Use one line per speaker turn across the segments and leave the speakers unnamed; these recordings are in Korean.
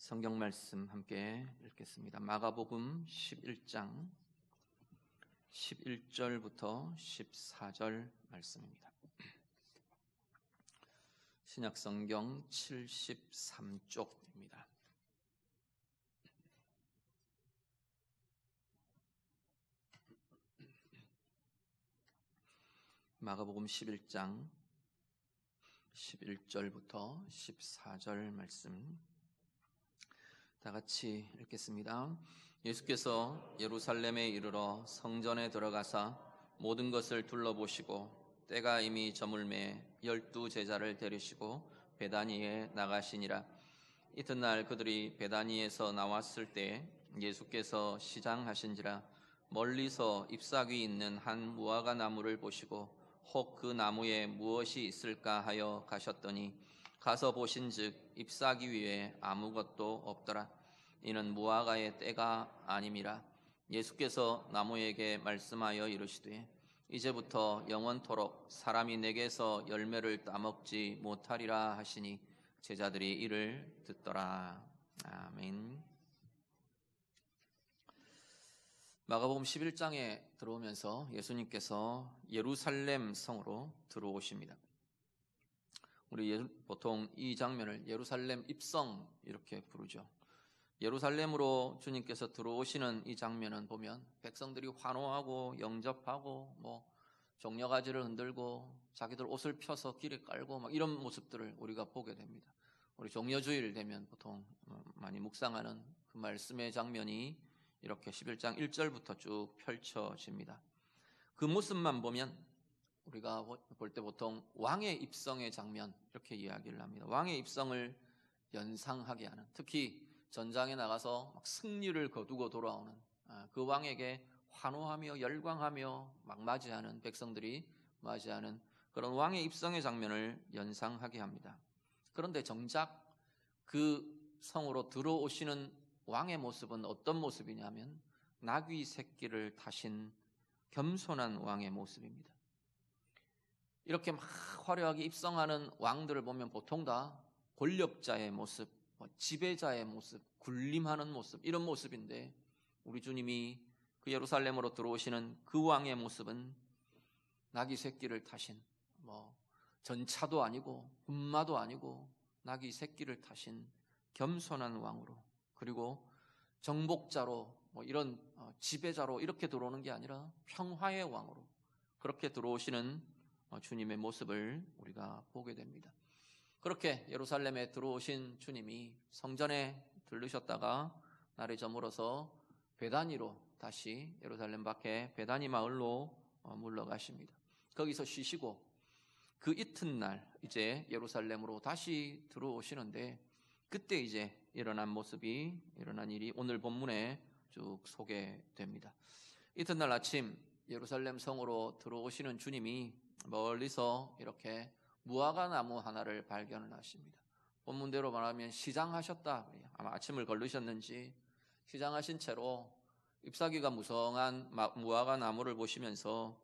성경 말씀 함께 읽겠습니다. 마가복음 11장 11절부터 14절 말씀입니다. 신약성경 73쪽입니다. 마가복음 11장 11절부터 14절 말씀 다 같이 읽겠습니다. 예수께서 예루살렘에 이르러 성전에 들어가사 모든 것을 둘러보시고 때가 이미 저물매 12 제자를 데리시고 베다니에 나가시니라. 이튿날 그들이 베다니에서 나왔을 때 예수께서 시장하신지라. 멀리서 잎사귀 있는 한 무화과 나무를 보시고 혹 그 나무에 무엇이 있을까 하여 가셨더니 가서 보신즉 잎사귀 위에 아무것도 없더라. 이는 무화과의 때가 아님이라. 예수께서 나무에게 말씀하여 이르시되 이제부터 영원토록 사람이 내게서 열매를 따먹지 못하리라 하시니 제자들이 이를 듣더라. 아멘. 마가복음 11장에 들어오면서 예수님께서 예루살렘 성으로 들어오십니다. 우리 보통 이 장면을 예루살렘 입성 이렇게 부르죠. 예루살렘으로 주님께서 들어오시는 이 장면은 보면 백성들이 환호하고 영접하고 종려가지를 흔들고 자기들 옷을 펴서 길에 깔고 이런 모습들을 우리가 보게 됩니다. 우리 종려주일 되면 보통 많이 묵상하는 그 말씀의 장면이 이렇게 11장 1절부터 쭉 펼쳐집니다. 그 모습만 보면 우리가 볼 때 보통 왕의 입성의 장면 이렇게 이야기를 합니다. 왕의 입성을 연상하게 하는, 특히 전장에 나가서 막 승리를 거두고 돌아오는 그 왕에게 환호하며 열광하며 막 맞이하는 백성들이 맞이하는 그런 왕의 입성의 장면을 연상하게 합니다. 그런데 정작 그 성으로 들어오시는 왕의 모습은 어떤 모습이냐면 나귀 새끼를 타신 겸손한 왕의 모습입니다. 이렇게 막 화려하게 입성하는 왕들을 보면 보통 다 권력자의 모습, 지배자의 모습, 군림하는 모습, 이런 모습인데 우리 주님이 그 예루살렘으로 들어오시는 그 왕의 모습은 나귀 새끼를 타신 전차도 아니고 군마도 아니고 나귀 새끼를 타신 겸손한 왕으로, 그리고 정복자로 이런 지배자로 이렇게 들어오는 게 아니라 평화의 왕으로 그렇게 들어오시는 주님의 모습을 우리가 보게 됩니다. 그렇게 예루살렘에 들어오신 주님이 성전에 들르셨다가 날이 저물어서 베다니로 다시 예루살렘 밖에 베다니 마을로 물러가십니다. 거기서 쉬시고 그 이튿날 이제 예루살렘으로 다시 들어오시는데 그때 이제 일어난 일이 오늘 본문에 쭉 소개됩니다. 이튿날 아침 예루살렘 성으로 들어오시는 주님이 멀리서 이렇게 무화과 나무 하나를 발견을 하십니다. 본문대로 말하면 시장하셨다. 아마 아침을 걸르셨는지 시장하신 채로 잎사귀가 무성한 무화과 나무를 보시면서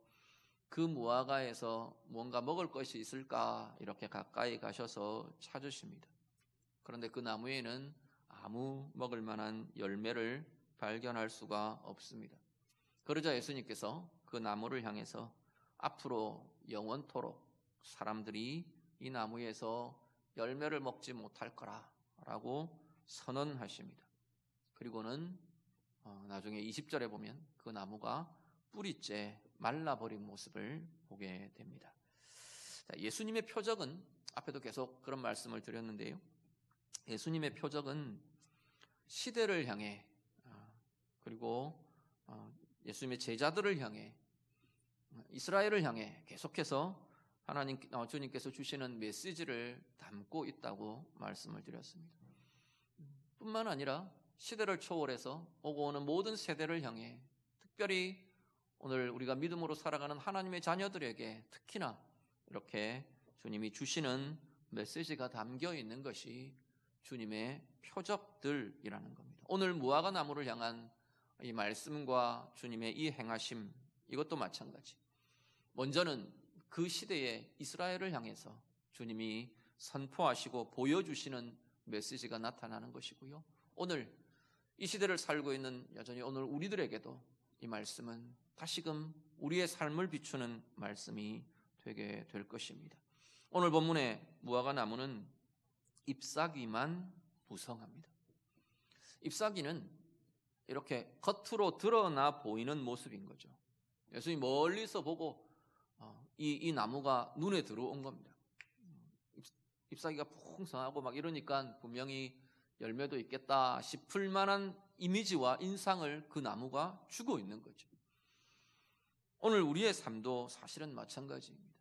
그 무화과에서 뭔가 먹을 것이 있을까 이렇게 가까이 가셔서 찾으십니다. 그런데 그 나무에는 아무 먹을 만한 열매를 발견할 수가 없습니다. 그러자 예수님께서 그 나무를 향해서 앞으로 영원토록 사람들이 이 나무에서 열매를 먹지 못할 거라고 선언하십니다. 그리고는 나중에 20절에 보면 그 나무가 뿌리째 말라버린 모습을 보게 됩니다. 예수님의 표적은 앞에도 계속 그런 말씀을 드렸는데요. 예수님의 표적은 시대를 향해 그리고 예수님의 제자들을 향해 이스라엘을 향해 계속해서 주님께서 주시는 메시지를 담고 있다고 말씀을 드렸습니다. 뿐만 아니라 시대를 초월해서 오고 오는 모든 세대를 향해, 특별히 오늘 우리가 믿음으로 살아가는 하나님의 자녀들에게 특히나 이렇게 주님이 주시는 메시지가 담겨 있는 것이 주님의 표적들이라는 겁니다. 오늘 무화과 나무를 향한 이 말씀과 주님의 이 행하심, 이것도 마찬가지. 먼저는 그 시대의 이스라엘을 향해서 주님이 선포하시고 보여주시는 메시지가 나타나는 것이고요. 오늘 이 시대를 살고 있는 여전히 오늘 우리들에게도 이 말씀은 다시금 우리의 삶을 비추는 말씀이 되게 될 것입니다. 오늘 본문의 무화과 나무는 잎사귀만 무성합니다. 잎사귀는 이렇게 겉으로 드러나 보이는 모습인 거죠. 예수님이 멀리서 보고 이 나무가 눈에 들어온 겁니다. 잎사귀가 풍성하고 막 이러니까 분명히 열매도 있겠다 싶을 만한 이미지와 인상을 그 나무가 주고 있는 거죠. 오늘 우리의 삶도 사실은 마찬가지입니다.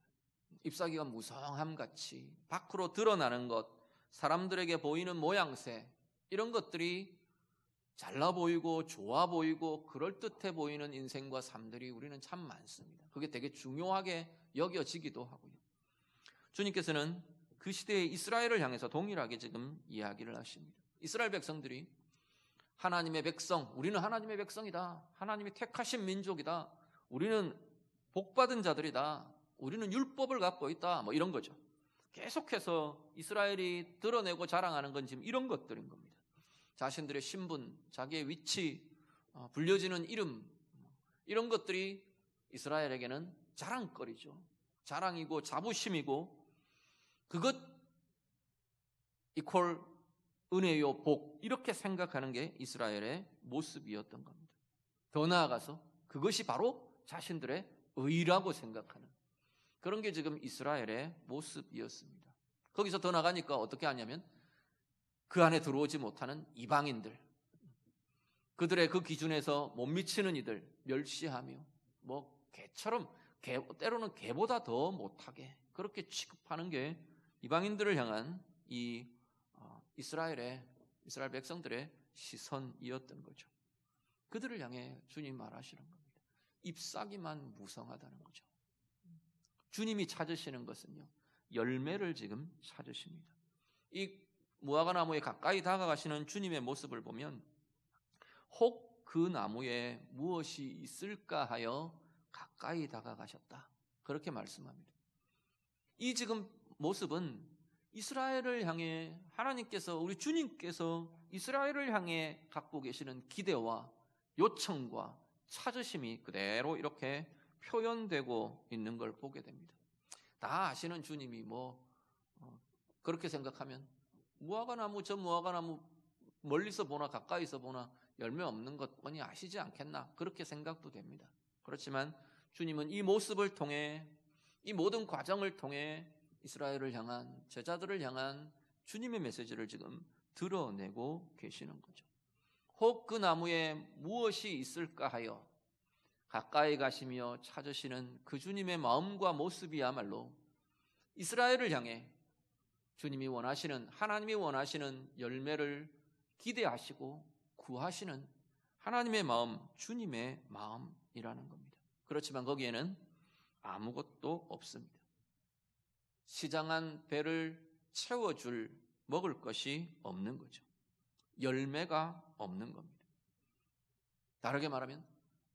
잎사귀가 무성함같이 밖으로 드러나는 것, 사람들에게 보이는 모양새, 이런 것들이 잘나 보이고 좋아 보이고 그럴듯해 보이는 인생과 삶들이 우리는 참 많습니다. 그게 되게 중요하게 여겨지기도 하고요. 주님께서는 그 시대의 이스라엘을 향해서 동일하게 지금 이야기를 하십니다. 이스라엘 백성들이 하나님의 백성, 우리는 하나님의 백성이다, 하나님이 택하신 민족이다, 우리는 복받은 자들이다, 우리는 율법을 갖고 있다, 뭐 이런 거죠. 계속해서 이스라엘이 드러내고 자랑하는 건 지금 이런 것들인 겁니다. 자신들의 신분, 자기의 위치, 불려지는 이름, 이런 것들이 이스라엘에게는 자랑거리죠. 자랑이고 자부심이고 그것 이퀄 은혜요 복, 이렇게 생각하는 게 이스라엘의 모습이었던 겁니다. 더 나아가서 그것이 바로 자신들의 의라고 생각하는 그런 게 지금 이스라엘의 모습이었습니다. 거기서 더 나가니까 어떻게 하냐면 그 안에 들어오지 못하는 이방인들, 그들의 그 기준에서 못 미치는 이들 멸시하며 뭐 개처럼, 때로는 개보다 더 못하게 그렇게 취급하는 게 이방인들을 향한 이 이스라엘 백성들의 시선이었던 거죠. 그들을 향해 주님 말하시는 겁니다. 잎사귀만 무성하다는 거죠. 주님이 찾으시는 것은요, 열매를 지금 찾으십니다. 이 무화과 나무에 가까이 다가가시는 주님의 모습을 보면 혹 그 나무에 무엇이 있을까 하여 가까이 다가가셨다, 그렇게 말씀합니다. 이 지금 모습은 이스라엘을 향해 하나님께서, 우리 주님께서 이스라엘을 향해 갖고 계시는 기대와 요청과 찾으심이 그대로 이렇게 표현되고 있는 걸 보게 됩니다. 다 아시는 주님이 그렇게 생각하면 무화과나무, 저 무화과나무 멀리서 보나 가까이서 보나 열매 없는 것 뻔히 아시지 않겠나, 그렇게 생각도 됩니다. 그렇지만 주님은 이 모습을 통해, 이 모든 과정을 통해 이스라엘을 향한, 제자들을 향한 주님의 메시지를 지금 드러내고 계시는 거죠. 혹 그 나무에 무엇이 있을까 하여 가까이 가시며 찾으시는 그 주님의 마음과 모습이야말로 이스라엘을 향해 주님이 원하시는, 하나님이 원하시는 열매를 기대하시고 구하시는 하나님의 마음, 주님의 마음이라는 겁니다. 그렇지만 거기에는 아무것도 없습니다. 시장한 배를 채워줄 먹을 것이 없는 거죠. 열매가 없는 겁니다. 다르게 말하면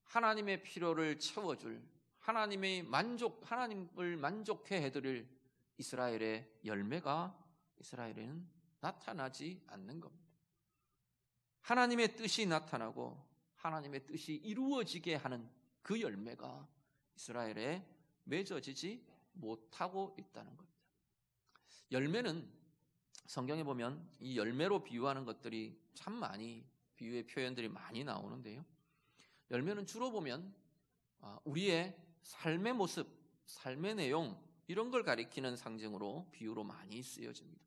하나님의 필요를 채워줄, 하나님을 만족해 해드릴 이스라엘의 열매가 이스라엘에는 나타나지 않는 겁니다. 하나님의 뜻이 나타나고 하나님의 뜻이 이루어지게 하는 그 열매가 이스라엘에 맺어지지 못하고 있다는 겁니다. 열매는 성경에 보면 이 열매로 비유하는 것들이 참 많이, 비유의 표현들이 많이 나오는데요. 열매는 주로 보면 우리의 삶의 모습, 삶의 내용, 이런 걸 가리키는 상징으로, 비유로 많이 쓰여집니다.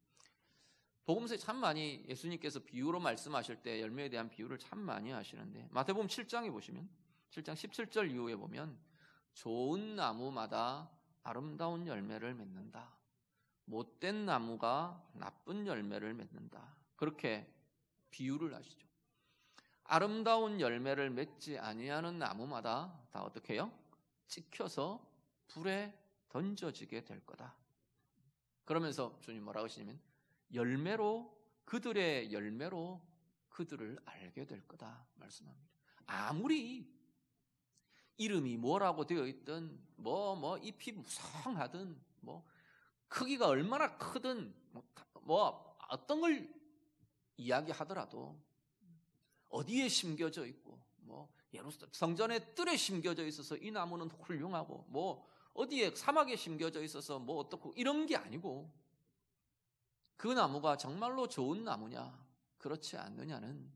복음서에 참 많이 예수님께서 비유로 말씀하실 때 열매에 대한 비유를 참 많이 하시는데, 마태복음 7장에 보시면 7장 17절 이후에 보면 좋은 나무마다 아름다운 열매를 맺는다, 못된 나무가 나쁜 열매를 맺는다, 그렇게 비유를 하시죠. 아름다운 열매를 맺지 아니하는 나무마다 다 어떻게 해요? 찍혀서 불에 던져지게 될 거다. 그러면서 주님 뭐라고 하시냐면 그들의 열매로 그들을 알게 될 거다 말씀합니다. 아무리 이름이 뭐라고 되어 있든 잎이 무성하든 크기가 얼마나 크든 어떤 걸 이야기하더라도 어디에 심겨져 있고 예루살렘 성전의 뜰에 심겨져 있어서 이 나무는 훌륭하고 어디에 사막에 심겨져 있어서 어떻고 이런 게 아니고 그 나무가 정말로 좋은 나무냐 그렇지 않느냐는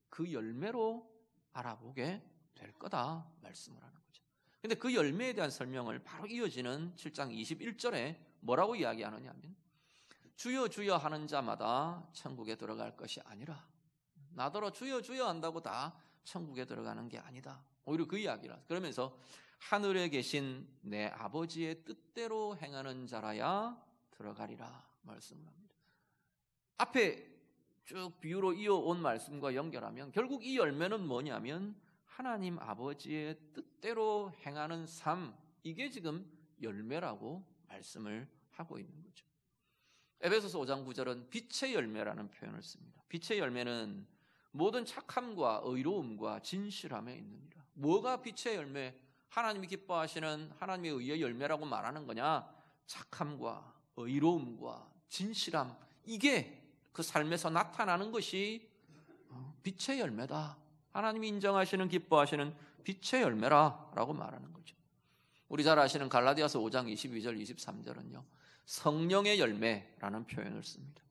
그 열매로 알아보게 될 거다 말씀을 하는 거죠. 근데 그 열매에 대한 설명을 바로 이어지는 7장 21절에 뭐라고 이야기하느냐 하면 주여 주여 하는 자마다 천국에 들어갈 것이 아니라 나더러 주여 주여 한다고 다 천국에 들어가는 게 아니다. 오히려 그 이야기라. 그러면서 하늘에 계신 내 아버지의 뜻대로 행하는 자라야 들어가리라 말씀을 합니다. 앞에 쭉 비유로 이어온 말씀과 연결하면 결국 이 열매는 뭐냐면 하나님 아버지의 뜻대로 행하는 삶, 이게 지금 열매라고 말씀을 하고 있는 거죠. 에베소서 5장 9절은 빛의 열매라는 표현을 씁니다. 빛의 열매는 모든 착함과 의로움과 진실함에 있느니라. 뭐가 빛의 열매, 하나님이 기뻐하시는 하나님의 의의 열매라고 말하는 거냐? 착함과 의로움과 진실함, 이게 그 삶에서 나타나는 것이 빛의 열매다. 하나님이 인정하시는 기뻐하시는 빛의 열매라라고 말하는 거죠. 우리 잘 아시는 갈라디아서 5장 22절 23절은요 성령의 열매라는 표현을 씁니다.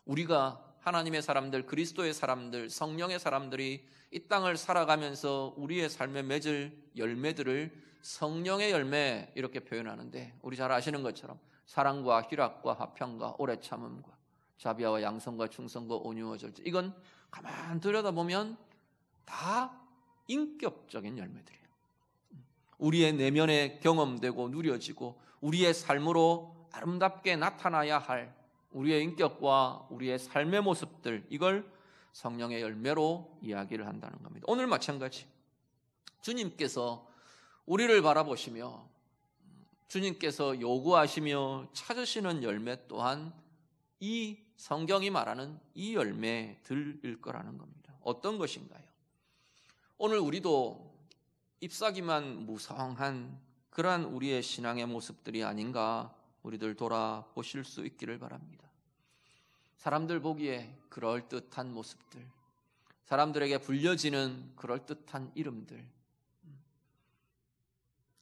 우리가 하나님의 사람들, 그리스도의 사람들, 성령의 사람들이 이 땅을 살아가면서 우리의 삶에 맺을 열매들을 성령의 열매 이렇게 표현하는데 우리 잘 아시는 것처럼 사랑과 희락과 화평과 오래 참음과 자비와 양성과 충성과 온유와 절제, 이건 가만 들여다보면 다 인격적인 열매들이에요. 우리의 내면에 경험되고 누려지고 우리의 삶으로 아름답게 나타나야 할 우리의 인격과 우리의 삶의 모습들, 이걸 성령의 열매로 이야기를 한다는 겁니다. 오늘 마찬가지 주님께서 우리를 바라보시며 주님께서 요구하시며 찾으시는 열매 또한 이 성경이 말하는 이 열매들일 거라는 겁니다. 어떤 것인가요? 오늘 우리도 잎사귀만 무성한 그러한 우리의 신앙의 모습들이 아닌가 우리들 돌아보실 수 있기를 바랍니다. 사람들 보기에 그럴듯한 모습들, 사람들에게 불려지는 그럴듯한 이름들,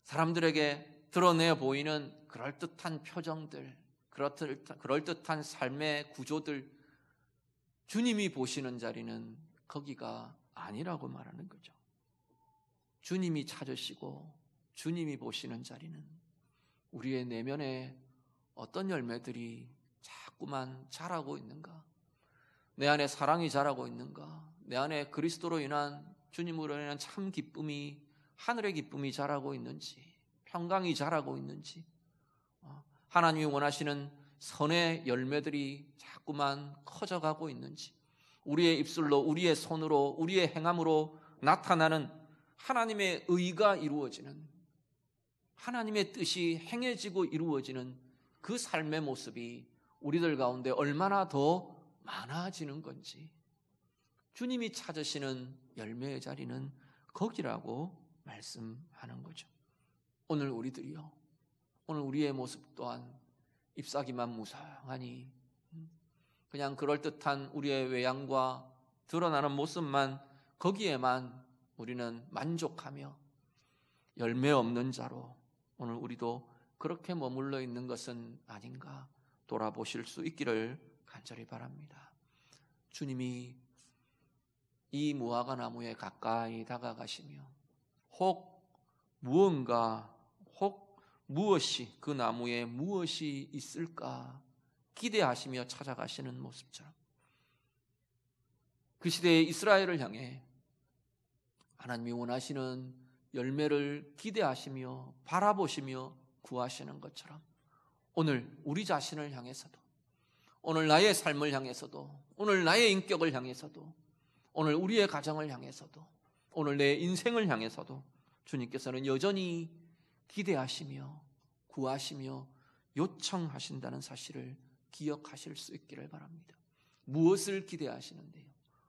사람들에게 드러내 보이는 그럴듯한 표정들, 그럴듯한 삶의 구조들, 주님이 보시는 자리는 거기가 아니라고 말하는 거죠. 주님이 찾으시고 주님이 보시는 자리는 우리의 내면에 어떤 열매들이 자꾸만 자라고 있는가? 내 안에 사랑이 자라고 있는가? 내 안에 그리스도로 인한, 주님으로 인한 참 기쁨이, 하늘의 기쁨이 자라고 있는지, 평강이 자라고 있는지, 하나님이 원하시는 선의 열매들이 자꾸만 커져가고 있는지, 우리의 입술로, 우리의 손으로, 우리의 행함으로 나타나는 하나님의 의가 이루어지는, 하나님의 뜻이 행해지고 이루어지는 그 삶의 모습이 우리들 가운데 얼마나 더 많아지는 건지, 주님이 찾으시는 열매의 자리는 거기라고 말씀하는 거죠. 오늘 우리들이요, 오늘 우리의 모습 또한 잎사귀만 무성하니 그냥 그럴듯한 우리의 외양과 드러나는 모습만, 거기에만 우리는 만족하며 열매 없는 자로 오늘 우리도 그렇게 머물러 있는 것은 아닌가 돌아보실 수 있기를 간절히 바랍니다. 주님이 이 무화과 나무에 가까이 다가가시며 혹 무엇이 그 나무에 무엇이 있을까 기대하시며 찾아가시는 모습처럼 그 시대의 이스라엘을 향해 하나님이 원하시는 열매를 기대하시며 바라보시며 구하시는 것처럼 오늘 우리 자신을 향해서도, 오늘 나의 삶을 향해서도, 오늘 나의 인격을 향해서도, 오늘 우리의 가정을 향해서도, 오늘 내 인생을 향해서도 주님께서는 여전히 기대하시며 구하시며 요청하신다는 사실을 기억하실 수 있기를 바랍니다. 무엇을 기대하시는데요?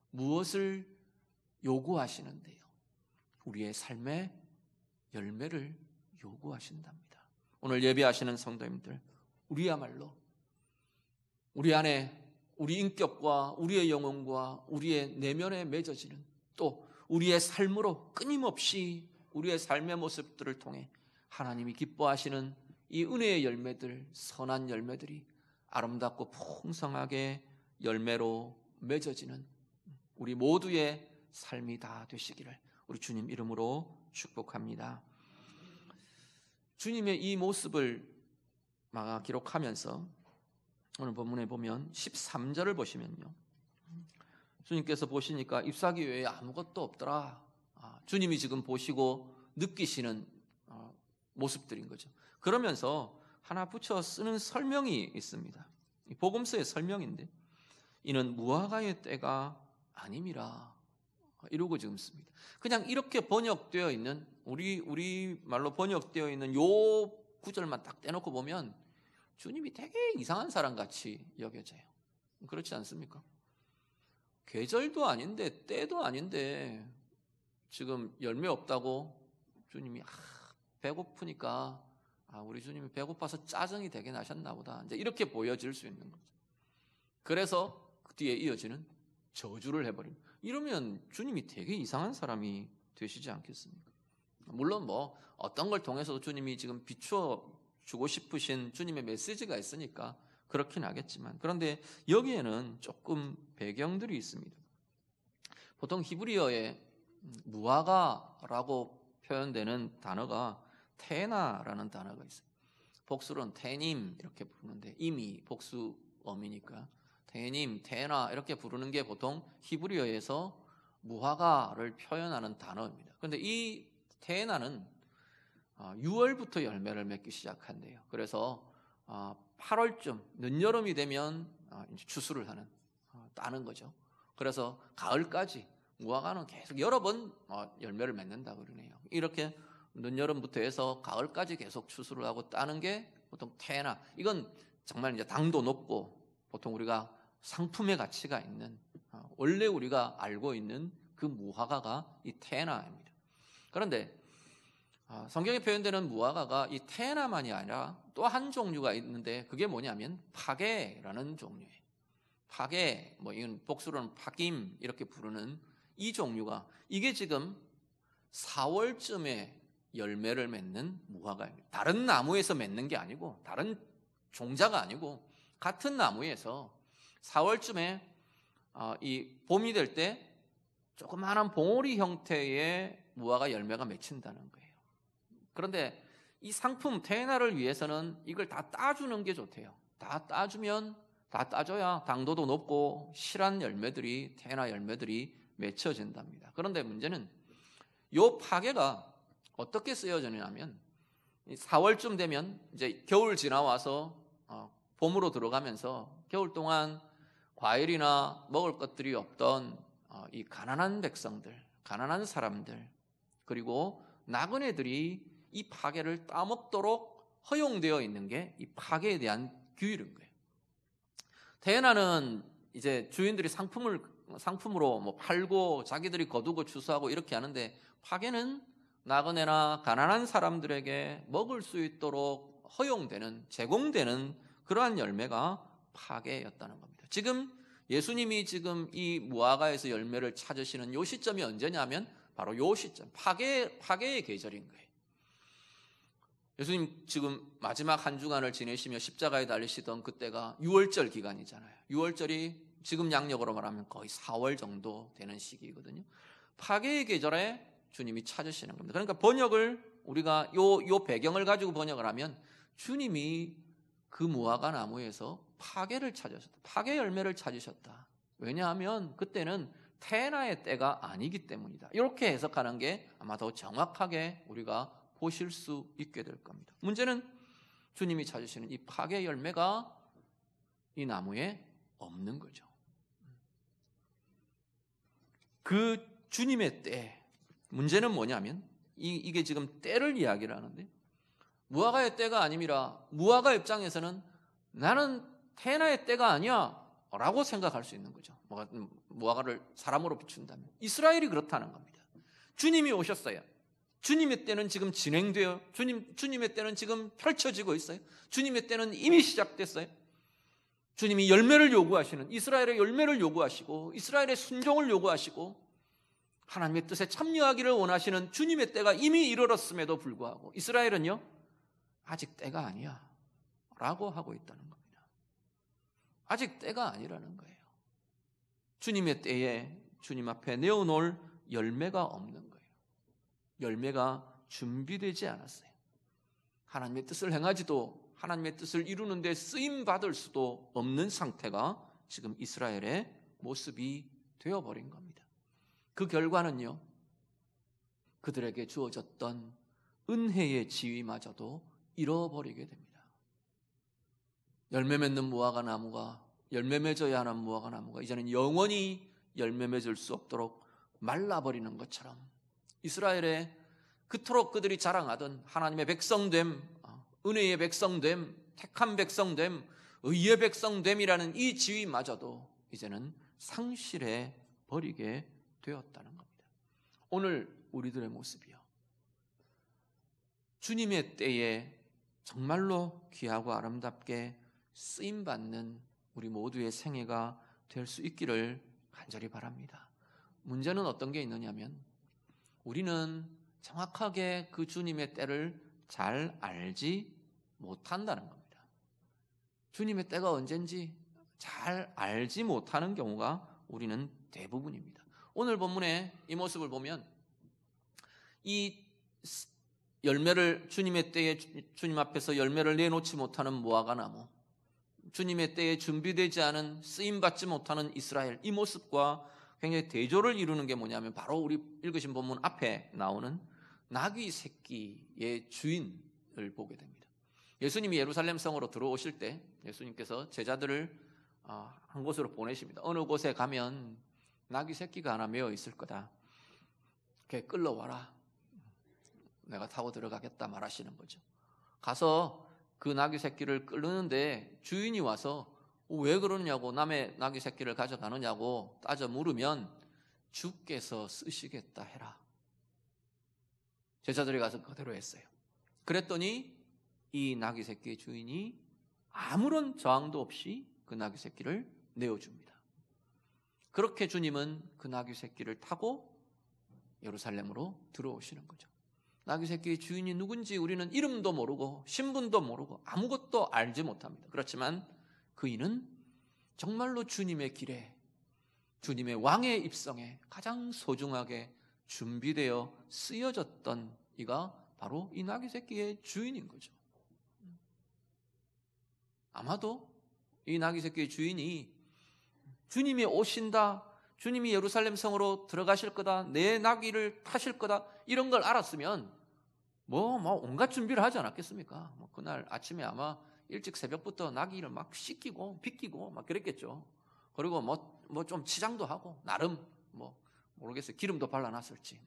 무엇을 요구하시는데요? 우리의 삶의 열매를 요구하신답니다. 오늘 예배하시는 성도님들, 우리야말로 우리 안에 우리 인격과 우리의 영혼과 우리의 내면에 맺어지는, 또 우리의 삶으로 끊임없이 우리의 삶의 모습들을 통해 하나님이 기뻐하시는 이 은혜의 열매들, 선한 열매들이 아름답고 풍성하게 열매로 맺어지는 우리 모두의 삶이 다 되시기를 우리 주님 이름으로 축복합니다. 주님의 이 모습을 기록하면서 오늘 본문에 보면 13절을 보시면요, 주님께서 보시니까 잎사귀 외에 아무것도 없더라. 주님이 지금 보시고 느끼시는 모습들인 거죠. 그러면서 하나 붙여 쓰는 설명이 있습니다. 복음서의 설명인데, 이는 무화과의 때가 아님이라, 이러고 지금 씁니다. 그냥 이렇게 번역되어 있는, 우리 말로 번역되어 있는 요 구절만 딱 떼놓고 보면 주님이 되게 이상한 사람 같이 여겨져요. 그렇지 않습니까? 계절도 아닌데 때도 아닌데 지금 열매 없다고 주님이 배고프니까 우리 주님이 배고파서 짜증이 되게 나셨나 보다, 이제 이렇게 보여질 수 있는 거죠. 그래서 그 뒤에 이어지는 저주를 해버립니다. 이러면 주님이 되게 이상한 사람이 되시지 않겠습니까? 물론 어떤 걸 통해서도 주님이 지금 비추어 주고 싶으신 주님의 메시지가 있으니까 그렇긴 하겠지만, 그런데 여기에는 조금 배경들이 있습니다. 보통 히브리어에 무화과라고 표현되는 단어가 테나라는 단어가 있어요. 복수로는 테님 이렇게 부르는데, 이미 복수어미니까 테님, 테나 이렇게 부르는 게 보통 히브리어에서 무화과를 표현하는 단어입니다. 그런데 이 테나는 6월부터 열매를 맺기 시작한대요. 그래서 8월쯤 늦여름이 되면 이제 추수를 하는, 따는 거죠. 그래서 가을까지 무화과는 계속 여러 번 열매를 맺는다고 그러네요. 이렇게 늦여름부터 해서 가을까지 계속 추수를 하고 따는 게 보통 테나. 이건 정말 이제 당도 높고 보통 우리가 상품의 가치가 있는, 원래 우리가 알고 있는 그 무화과가 이 테나입니다. 그런데 성경에 표현되는 무화과가 이 테나만이 아니라 또 한 종류가 있는데, 그게 뭐냐면 파게라는 종류예요. 파게, 이건 복수로는 파김 이렇게 부르는 이 종류가, 이게 지금 4월쯤에 열매를 맺는 무화과입니다. 다른 나무에서 맺는 게 아니고, 다른 종자가 아니고 같은 나무에서 4월쯤에 이 봄이 될 때 조그마한 봉오리 형태의 무화과 열매가 맺힌다는 거예요. 그런데 이 상품 테나를 위해서는 이걸 다 따주는 게 좋대요. 다 따줘야 당도도 높고 실한 열매들이, 테나 열매들이 맺혀진답니다. 그런데 문제는 요 파게가 어떻게 쓰여지냐면, 4월쯤 되면 이제 겨울 지나와서 봄으로 들어가면서 겨울 동안 과일이나 먹을 것들이 없던 이 가난한 백성들, 가난한 사람들, 그리고 나그네들이 이 파게를 따먹도록 허용되어 있는 게 이 파게에 대한 규율인 거예요. 테나는 이제 주인들이 상품으로 팔고 자기들이 거두고 추수하고 이렇게 하는데, 파게는 나그네나 가난한 사람들에게 먹을 수 있도록 허용되는, 제공되는 그러한 열매가 파게였다는 겁니다. 지금 예수님이 지금 이 무화과에서 열매를 찾으시는 요 시점이 언제냐면 바로 요 시점, 파게의 계절인 거예요. 예수님 지금 마지막 한 주간을 지내시며 십자가에 달리시던 그때가 6월절 기간이잖아요. 6월절이 지금 양력으로 말하면 거의 4월 정도 되는 시기거든요. 파게의 계절에 주님이 찾으시는 겁니다. 그러니까 번역을 우리가 요 배경을 가지고 번역을 하면, 주님이 그 무화과 나무에서 파게를 찾으셨다, 파게 열매를 찾으셨다. 왜냐하면 그때는 테나의 때가 아니기 때문이다. 이렇게 해석하는 게 아마 더 정확하게 우리가 보실 수 있게 될 겁니다. 문제는 주님이 찾으시는 이 파게 열매가 이 나무에 없는 거죠. 그 주님의 때, 문제는 뭐냐면 이게 지금 때를 이야기를 하는데, 무화과의 때가 아님이라, 무화과 입장에서는 나는 테나의 때가 아니야 라고 생각할 수 있는 거죠. 무화과를 사람으로 비춘다면 이스라엘이 그렇다는 겁니다. 주님이 오셨어요. 주님의 때는 지금 진행되어, 주님의 때는 지금 펼쳐지고 있어요. 주님의 때는 이미 시작됐어요. 주님이 열매를 요구하시는, 이스라엘의 열매를 요구하시고 이스라엘의 순종을 요구하시고 하나님의 뜻에 참여하기를 원하시는 주님의 때가 이미 이르렀음에도 불구하고 이스라엘은요, 아직 때가 아니야 라고 하고 있다는 겁니다. 아직 때가 아니라는 거예요. 주님의 때에 주님 앞에 내어놓을 열매가 없는 거예요. 열매가 준비되지 않았어요. 하나님의 뜻을 행하지도 하나님의 뜻을 이루는 데 쓰임받을 수도 없는 상태가 지금 이스라엘의 모습이 되어버린 겁니다. 그 결과는요, 그들에게 주어졌던 은혜의 지위마저도 잃어버리게 됩니다. 열매 맺는 무화과 나무가, 열매 맺어야 하는 무화과 나무가 이제는 영원히 열매 맺을 수 없도록 말라버리는 것처럼 이스라엘의 그토록 그들이 자랑하던 하나님의 백성됨, 은혜의 백성됨, 택한 백성됨, 의의 백성됨이라는 이 지위마저도 이제는 상실해 버리게 되었다는 겁니다. 오늘 우리들의 모습이요, 주님의 때에 정말로 귀하고 아름답게 쓰임받는 우리 모두의 생애가 될 수 있기를 간절히 바랍니다. 문제는 어떤 게 있느냐면 우리는 정확하게 그 주님의 때를 잘 알지 못한다는 겁니다. 주님의 때가 언젠지 잘 알지 못하는 경우가 우리는 대부분입니다. 오늘 본문의 이 모습을 보면 이 열매를, 주님의 때에 주님 앞에서 열매를 내놓지 못하는 무화과 나무, 주님의 때에 준비되지 않은, 쓰임받지 못하는 이스라엘, 이 모습과 굉장히 대조를 이루는 게 뭐냐면 바로 우리 읽으신 본문 앞에 나오는 나귀 새끼의 주인을 보게 됩니다. 예수님이 예루살렘 성으로 들어오실 때 예수님께서 제자들을 한 곳으로 보내십니다. 어느 곳에 가면 나귀 새끼가 하나 메어 있을 거다. 걔 끌러와라. 내가 타고 들어가겠다 말하시는 거죠. 가서 그 나귀 새끼를 끌는데 주인이 와서 왜 그러느냐고, 남의 나귀 새끼를 가져가느냐고 따져 물으면 주께서 쓰시겠다 해라. 제자들이 가서 그대로 했어요. 그랬더니 이 나귀 새끼의 주인이 아무런 저항도 없이 그 나귀 새끼를 내어줍니다. 그렇게 주님은 그 나귀 새끼를 타고 예루살렘으로 들어오시는 거죠. 나귀 새끼의 주인이 누군지 우리는 이름도 모르고 신분도 모르고 아무것도 알지 못합니다. 그렇지만 그이는 정말로 주님의 길에, 주님의 왕의 입성에 가장 소중하게 준비되어 쓰여졌던 이가 바로 이 나귀 새끼의 주인인 거죠. 아마도 이 나귀 새끼의 주인이 주님이 오신다, 주님이 예루살렘 성으로 들어가실 거다, 내 나귀를 타실 거다, 이런 걸 알았으면 온갖 준비를 하지 않았겠습니까? 그날 아침에 아마 일찍 새벽부터 나귀를 막 씻기고 빗기고 막 그랬겠죠. 그리고 좀 치장도 하고 나름 모르겠어요. 기름도 발라놨을지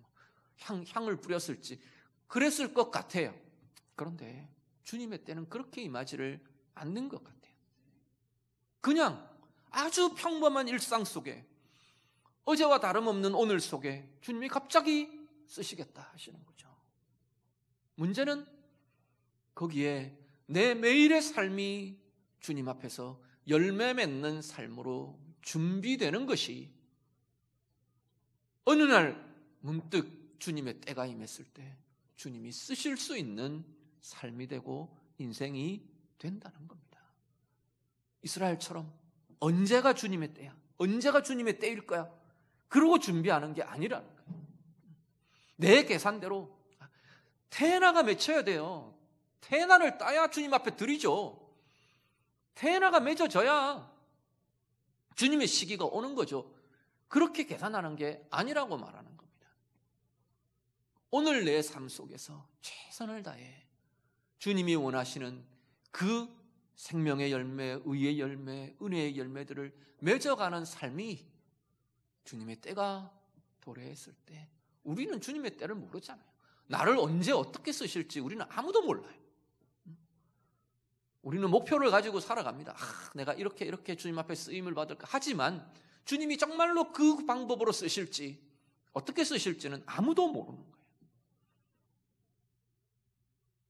향을 뿌렸을지 그랬을 것 같아요. 그런데 주님의 때는 그렇게 임하지를 않는 것 같아요. 그냥 아주 평범한 일상 속에, 어제와 다름없는 오늘 속에 주님이 갑자기 쓰시겠다 하시는 거죠. 문제는 거기에 내 매일의 삶이 주님 앞에서 열매 맺는 삶으로 준비되는 것이 어느 날 문득 주님의 때가 임했을 때 주님이 쓰실 수 있는 삶이 되고 인생이 된다는 겁니다. 이스라엘처럼 언제가 주님의 때야? 언제가 주님의 때일 거야? 그러고 준비하는 게 아니라는 거예요. 내 계산대로 테나가 맺혀야 돼요. 테나를 따야 주님 앞에 드리죠. 테나가 맺어져야 주님의 시기가 오는 거죠. 그렇게 계산하는 게 아니라고 말하는 겁니다. 오늘 내 삶 속에서 최선을 다해 주님이 원하시는 그 생명의 열매, 의의 열매, 은혜의 열매들을 맺어가는 삶이 주님의 때가 도래했을 때, 우리는 주님의 때를 모르잖아요. 나를 언제 어떻게 쓰실지 우리는 아무도 몰라요. 우리는 목표를 가지고 살아갑니다. 내가 이렇게 주님 앞에 쓰임을 받을까. 하지만 주님이 정말로 그 방법으로 쓰실지, 어떻게 쓰실지는 아무도 모르는 거예요.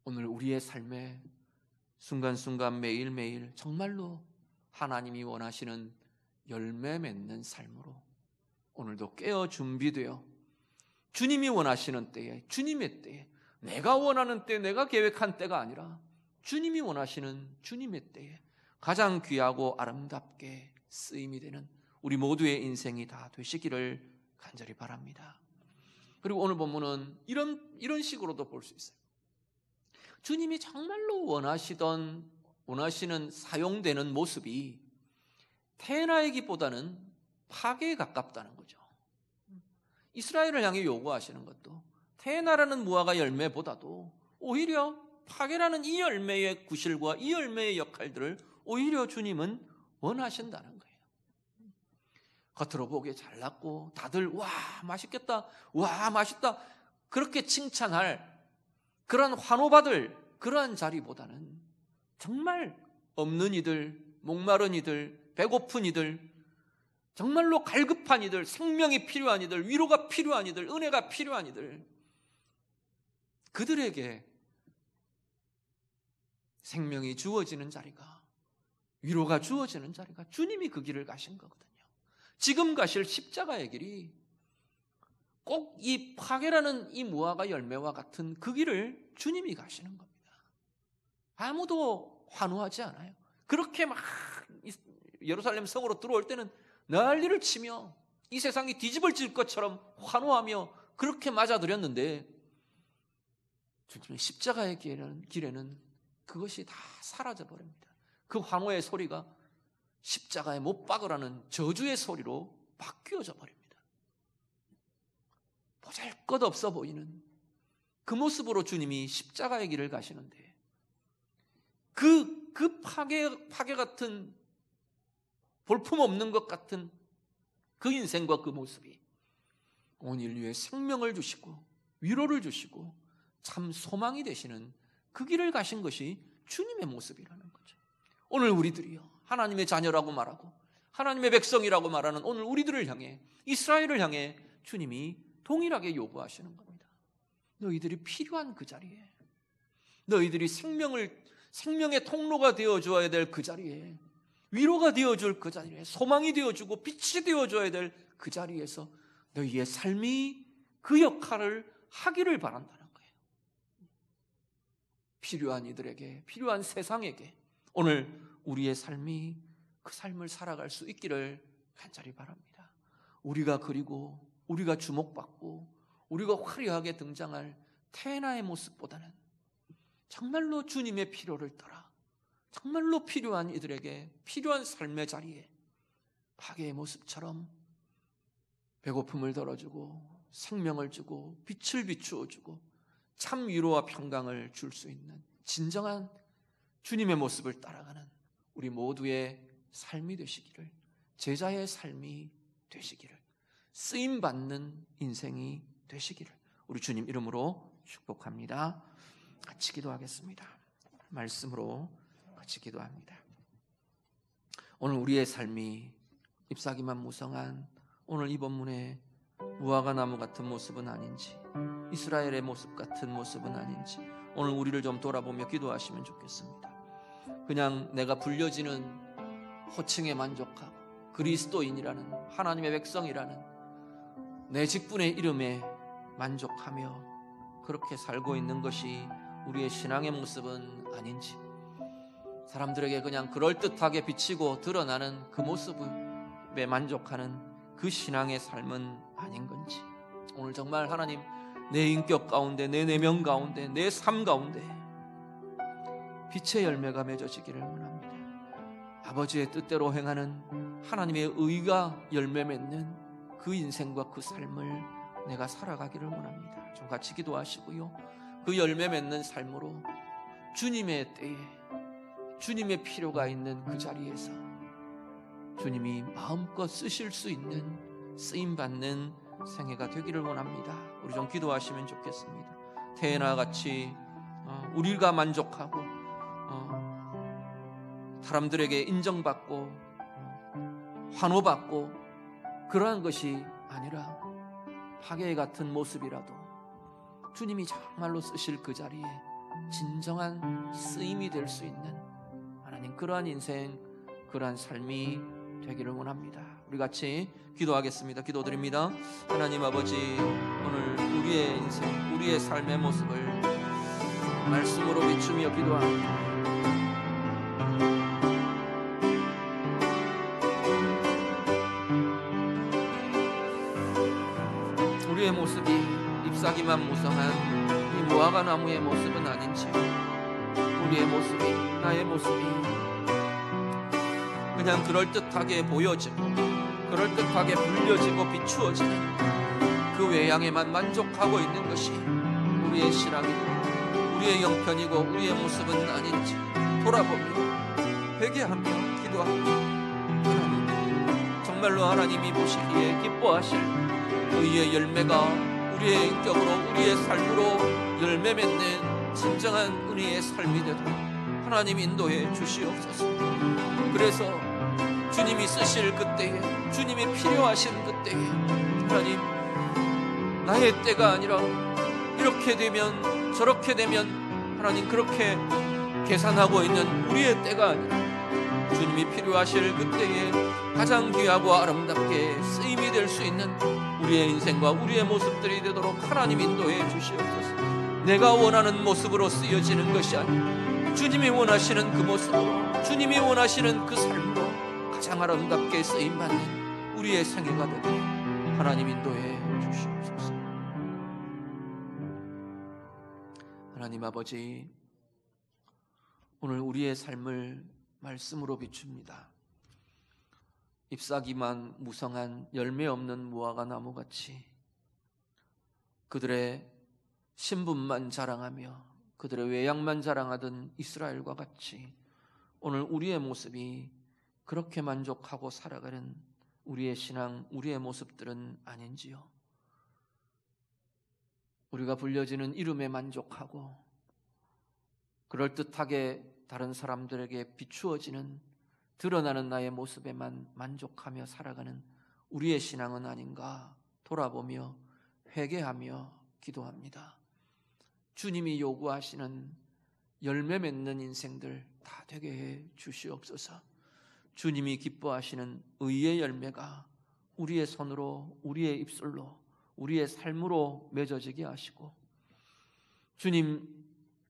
오늘 우리의 삶에 순간순간 매일매일 정말로 하나님이 원하시는 열매 맺는 삶으로 오늘도 깨어 준비되어 주님이 원하시는 때에, 주님의 때에, 내가 원하는 때, 내가 계획한 때가 아니라 주님이 원하시는 주님의 때에 가장 귀하고 아름답게 쓰임이 되는 우리 모두의 인생이 다 되시기를 간절히 바랍니다. 그리고 오늘 본문은 이런 식으로도 볼 수 있어요. 주님이 정말로 원하시는 사용되는 모습이 태나이기보다는 파괴에 가깝다는 거죠. 이스라엘을 향해 요구하시는 것도 태나라는 무화과 열매보다도 오히려 파괴라는 이 열매의 구실과 이 열매의 역할들을 오히려 주님은 원하신다는 거예요. 겉으로 보기에 잘났고 다들 와 맛있겠다, 와 맛있다 그렇게 칭찬할 그런 환호받을 그러한 자리보다는 정말 없는 이들, 목마른 이들, 배고픈 이들, 정말로 갈급한 이들, 생명이 필요한 이들, 위로가 필요한 이들, 은혜가 필요한 이들, 그들에게 생명이 주어지는 자리가, 위로가 주어지는 자리가 주님이 그 길을 가신 거거든요. 지금 가실 십자가의 길이 꼭 이 파괴라는 이 무화과 열매와 같은 그 길을 주님이 가시는 겁니다. 아무도 환호하지 않아요. 그렇게 막 예루살렘 성으로 들어올 때는 난리를 치며 이 세상이 뒤집어질 것처럼 환호하며 그렇게 맞아들였는데 주님의 십자가의 길에는 그것이 다 사라져버립니다. 그 환호의 소리가 십자가에 못 박으라는 저주의 소리로 바뀌어져 버립니다. 보잘것없어 보이는 그 모습으로 주님이 십자가의 길을 가시는데 그 파괴 같은 볼품없는 것 같은 그 인생과 그 모습이 온 인류에 생명을 주시고 위로를 주시고 참 소망이 되시는 그 길을 가신 것이 주님의 모습이라는 거죠. 오늘 우리들이요 하나님의 자녀라고 말하고 하나님의 백성이라고 말하는 오늘 우리들을 향해 이스라엘을 향해 주님이 동일하게 요구하시는 겁니다. 너희들이 필요한 그 자리에, 너희들이 생명의 통로가 되어줘야 될 그 자리에, 위로가 되어줄 그 자리에, 소망이 되어주고 빛이 되어줘야 될 그 자리에서 너희의 삶이 그 역할을 하기를 바란다는 거예요. 필요한 이들에게, 필요한 세상에게 오늘 우리의 삶이 그 삶을 살아갈 수 있기를 간절히 바랍니다. 우리가 그리고 우리가 주목받고 우리가 화려하게 등장할 태나의 모습보다는 정말로 주님의 필요를 따라 정말로 필요한 이들에게 필요한 삶의 자리에 파괴의 모습처럼 배고픔을 덜어주고 생명을 주고 빛을 비추어주고 참 위로와 평강을 줄 수 있는 진정한 주님의 모습을 따라가는 우리 모두의 삶이 되시기를, 제자의 삶이 되시기를, 쓰임받는 인생이 되시기를 우리 주님 이름으로 축복합니다. 같이 기도하겠습니다. 말씀으로 같이 기도합니다. 오늘 우리의 삶이 잎사귀만 무성한 오늘 이 본문의 무화과 나무 같은 모습은 아닌지, 이스라엘의 모습 같은 모습은 아닌지 오늘 우리를 좀 돌아보며 기도하시면 좋겠습니다. 그냥 내가 불려지는 호칭에 만족하고 그리스도인이라는 하나님의 백성이라는 내 직분의 이름에 만족하며 그렇게 살고 있는 것이 우리의 신앙의 모습은 아닌지, 사람들에게 그냥 그럴듯하게 비치고 드러나는 그 모습에 만족하는 그 신앙의 삶은 아닌 건지, 오늘 정말 하나님 내 인격 가운데, 내 내면 가운데, 내 삶 가운데 빛의 열매가 맺어지기를 원합니다. 아버지의 뜻대로 행하는 하나님의 의가 열매 맺는 그 인생과 그 삶을 내가 살아가기를 원합니다. 좀 같이 기도하시고요, 그 열매 맺는 삶으로 주님의 때에 주님의 필요가 있는 그 자리에서 주님이 마음껏 쓰실 수 있는 쓰임받는 생애가 되기를 원합니다. 우리 좀 기도하시면 좋겠습니다. 태나 같이 우리가 만족하고 사람들에게 인정받고 환호받고 그러한 것이 아니라 파괴 같은 모습이라도 주님이 정말로 쓰실 그 자리에 진정한 쓰임이 될 수 있는 하나님 그러한 인생, 그러한 삶이 되기를 원합니다. 우리 같이 기도하겠습니다. 기도드립니다. 하나님 아버지, 오늘 우리의 인생, 우리의 삶의 모습을 말씀으로 비추며 기도합니다. 우리의 모습이 잎사귀만 무성한 이 무화과 나무의 모습은 아닌지, 우리의 모습이, 나의 모습이 그냥 그럴듯하게 보여지고 그럴듯하게 불려지고 비추어지는 그 외양에만 만족하고 있는 것이 우리의 신앙이고 우리의 형편이고 우리의 모습은 아닌지 돌아보며 회개하며 기도하며, 하나님, 정말로 하나님이 보시기에 기뻐하실 의의 열매가 우리의 인격으로 우리의 삶으로 열매 맺는 진정한 은혜의 삶이 되도록 하나님 인도해 주시옵소서. 그래서 주님이 쓰실 그때에, 주님이 필요하신 그때에, 하나님, 나의 때가 아니라 이렇게 되면 저렇게 되면, 하나님, 그렇게 계산하고 있는 우리의 때가 아니라 주님이 필요하실 그때에 가장 귀하고 아름답게 쓰임이 될 수 있는 우리의 인생과 우리의 모습들이 되도록 하나님 인도해 주시옵소서. 내가 원하는 모습으로 쓰여지는 것이 아니라 주님이 원하시는 그 모습으로, 주님이 원하시는 그 삶으로 가장 아름답게 쓰임받는 우리의 생애가 되도록 하나님 인도해 주시옵소서. 하나님 아버지, 오늘 우리의 삶을 말씀으로 비춥니다. 잎사귀만 무성한 열매 없는 무화과 나무같이 그들의 신분만 자랑하며 그들의 외양만 자랑하던 이스라엘과 같이 오늘 우리의 모습이 그렇게 만족하고 살아가는 우리의 신앙, 우리의 모습들은 아닌지요. 우리가 불려지는 이름에 만족하고 그럴듯하게 다른 사람들에게 비추어지는, 드러나는 나의 모습에만 만족하며 살아가는 우리의 신앙은 아닌가 돌아보며 회개하며 기도합니다. 주님이 요구하시는 열매 맺는 인생들 다 되게 해 주시옵소서. 주님이 기뻐하시는 의의 열매가 우리의 손으로, 우리의 입술로, 우리의 삶으로 맺어지게 하시고, 주님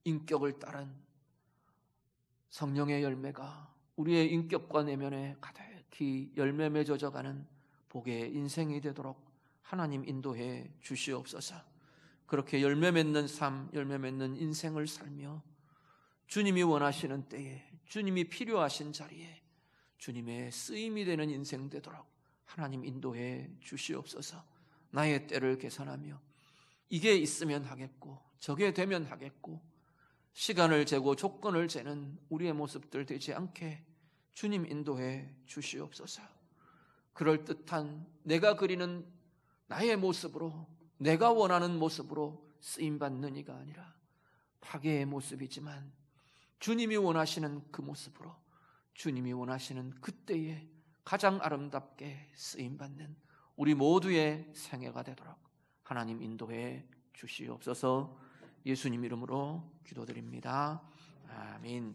인격을 따른 성령의 열매가 우리의 인격과 내면에 가득히 열매 맺어져가는 복의 인생이 되도록 하나님 인도해 주시옵소서. 그렇게 열매 맺는 삶, 열매 맺는 인생을 살며 주님이 원하시는 때에, 주님이 필요하신 자리에 주님의 쓰임이 되는 인생 되도록 하나님 인도해 주시옵소서. 나의 때를 계산하며 이게 있으면 하겠고 저게 되면 하겠고 시간을 재고 조건을 재는 우리의 모습들 되지 않게 주님 인도해 주시옵소서. 그럴듯한 내가 그리는 나의 모습으로, 내가 원하는 모습으로 쓰임받는 이가 아니라 파괴의 모습이지만 주님이 원하시는 그 모습으로, 주님이 원하시는 그때에 가장 아름답게 쓰임받는 우리 모두의 생애가 되도록 하나님 인도해 주시옵소서. 예수님 이름으로 기도드립니다. 아멘.